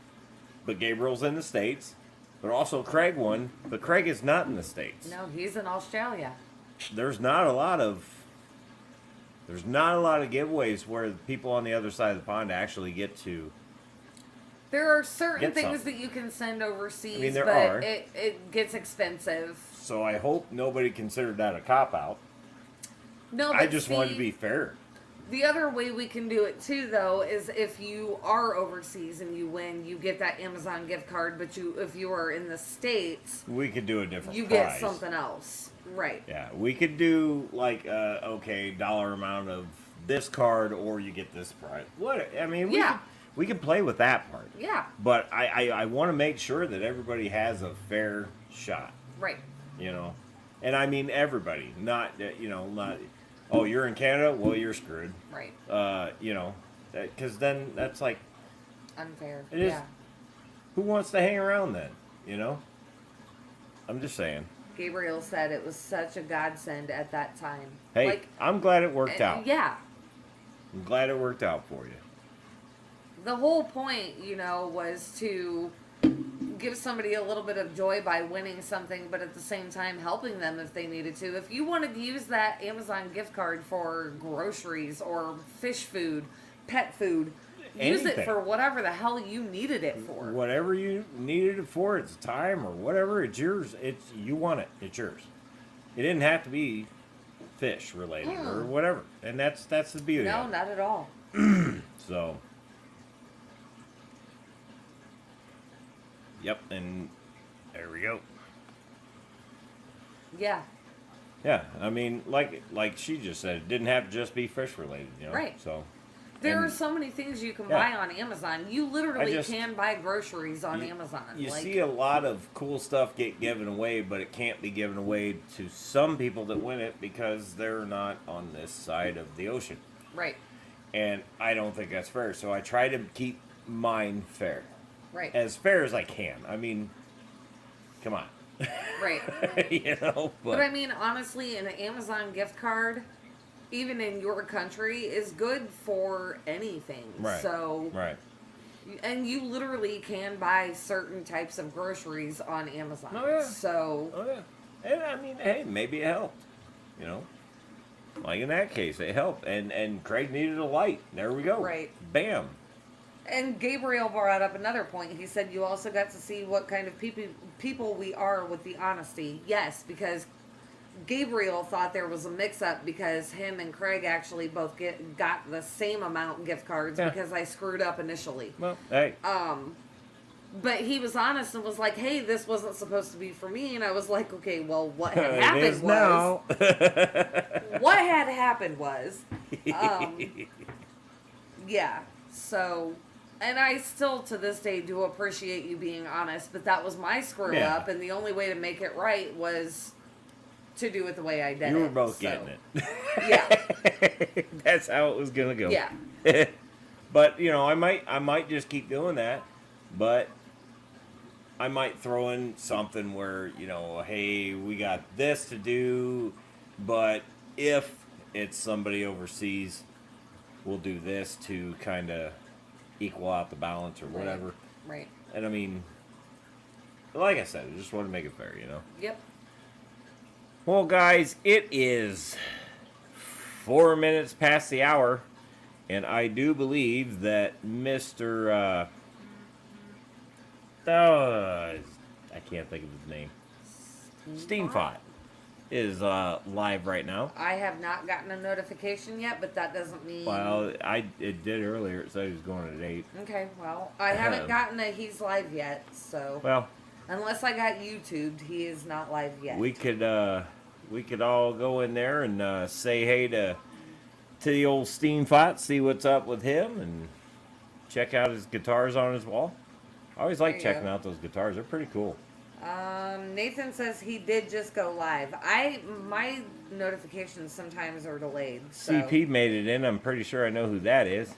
but Gabriel's in the States. But also Craig won, but Craig is not in the States. No, he's in Australia. There's not a lot of giveaways where the people on the other side of the pond actually get to. There are certain Get things some. that you can send overseas, I mean, there but are. it gets expensive. So I hope nobody considered that a cop-out. No, but I just wanted to see, be fair. The other way we can do it too, though, is if you are overseas and you win, you get that Amazon gift card. But if you are in the States, We could do a different you price. get something else. Right. Yeah, we could do like dollar amount of this card, or you get this price. What I mean, Yeah. we can play with that part. Yeah. But I want to make sure that everybody has a fair shot. Right. You know, and I mean everybody, not not. Oh, you're in Canada? Well, you're screwed. Right. Because then that's like, Unfair. It is. Yeah. who wants to hang around then? You know. I'm just saying. Gabriel said it was such a godsend at that time. Hey, I'm glad it worked out. Yeah. I'm glad it worked out for you. the whole point, was to give somebody a little bit of joy by winning something, but at the same time helping them if they needed to. If you wanted to use that Amazon gift card for groceries or fish food, pet food, use it Anything. for whatever the hell you needed it for. Whatever you needed it for, it's time or whatever, it's yours. You want it, it's yours. It didn't have to be fish related or whatever, and that's the beauty. No, of it. not at all. So, yep, and there we go. Yeah. Yeah, I mean, like she just said, it didn't have to just be fish related, Right. So. There And are so many things you can Yeah. buy on Amazon. You literally just- can buy groceries on You- Amazon. You like, see a lot of cool stuff get given away, but it can't be given away to some people that win it because they're not on this side of the ocean. right, And I don't think that's fair. So I try to keep mine fair. right, As fair as I can. I mean, come on. right. But I mean, honestly, an Amazon gift card, even in your country, is good for anything. Right. So, Right. and you literally can buy certain types of groceries on Amazon. Oh, yeah. So, Oh, yeah. And I mean, hey, maybe it helped. Like in that case, it helped. And Craig needed a light. There we go. Right. Bam. and Gabriel brought up another point. He said you also got to see what kind of people we are with the honesty. Yes, because Gabriel thought there was a mix-up because him and Craig actually both got the same amount gift cards Yeah. because I screwed up initially. Well, hey. But he was honest and was like, "Hey, this wasn't supposed to be for me." And I was like, "Okay, well, what had It happened is was now. what had happened was, yeah. So, and I still to this day do appreciate you being honest, but that was my screw Yeah. up, and the only way to make it right was to do it the way I did. You were it, both so. getting it. Yeah, That's how it was gonna go. yeah, But I might just keep doing that. But I might throw in something where hey, we got this to do, but if it's somebody overseas, we'll do this to kind of equal out the balance or whatever. right. And I mean, like I said, I just want to make it fair, Yep. Well, guys, it is 4 minutes past the hour, and I do believe that Mr. I can't think of his name. Steamfot is live right now. I have not gotten a notification yet, but that doesn't mean. Well, it did earlier. It said he was going at 8. Okay, well, I haven't gotten a he's live yet, so Well, unless I got YouTubed, he is not live yet. we could all go in there and say hey to the old Steamfot, see what's up with him, and check out his guitars on his wall. I always like There you checking go. out those guitars. They're pretty cool. Nathan says he did just go live. My notifications sometimes are delayed. So CP made it in. I'm pretty sure I know who that is.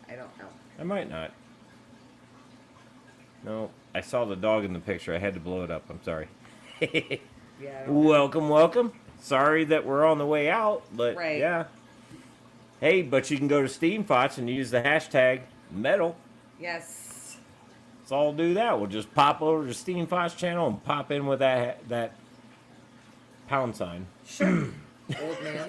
I don't know. I might not. No, I saw the dog in the picture. I had to blow it up. I'm sorry. Yeah. I don't know. Welcome. Sorry that we're on the way out, but Right. yeah. Hey, but you can go to Steamfots and use the hashtag metal. Yes. So I'll do that. We'll just pop over to Steamfots channel and pop in with that pound sign. Sure. Old man.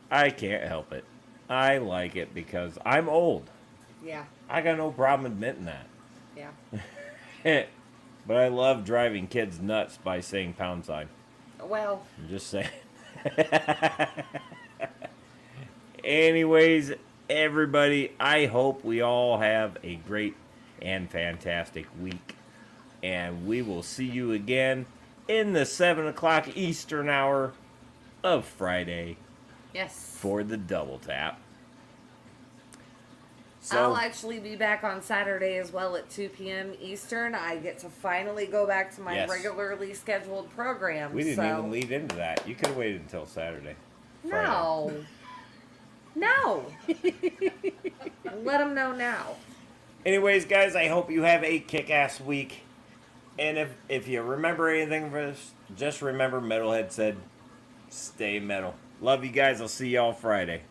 I can't help it. I like it because I'm old. Yeah. I got no problem admitting that. Yeah. But I love driving kids nuts by saying pound sign. Well. I'm just saying. Anyways, everybody, I hope we all have a great and fantastic week. And we will see you again in the 7 o'clock Eastern hour of Friday Yes. for the double tap. I'll actually be back on Saturday as well at 2 p.m. Eastern. I get to finally go back to my Yes. regularly scheduled program. we didn't so. even lead into that. You could have waited until Saturday. Friday. No. No. Let them know now. Anyways, guys, I hope you have a kick-ass week. And if you remember anything from this, just remember Metalhead said, stay metal. Love you guys. I'll see y'all Friday.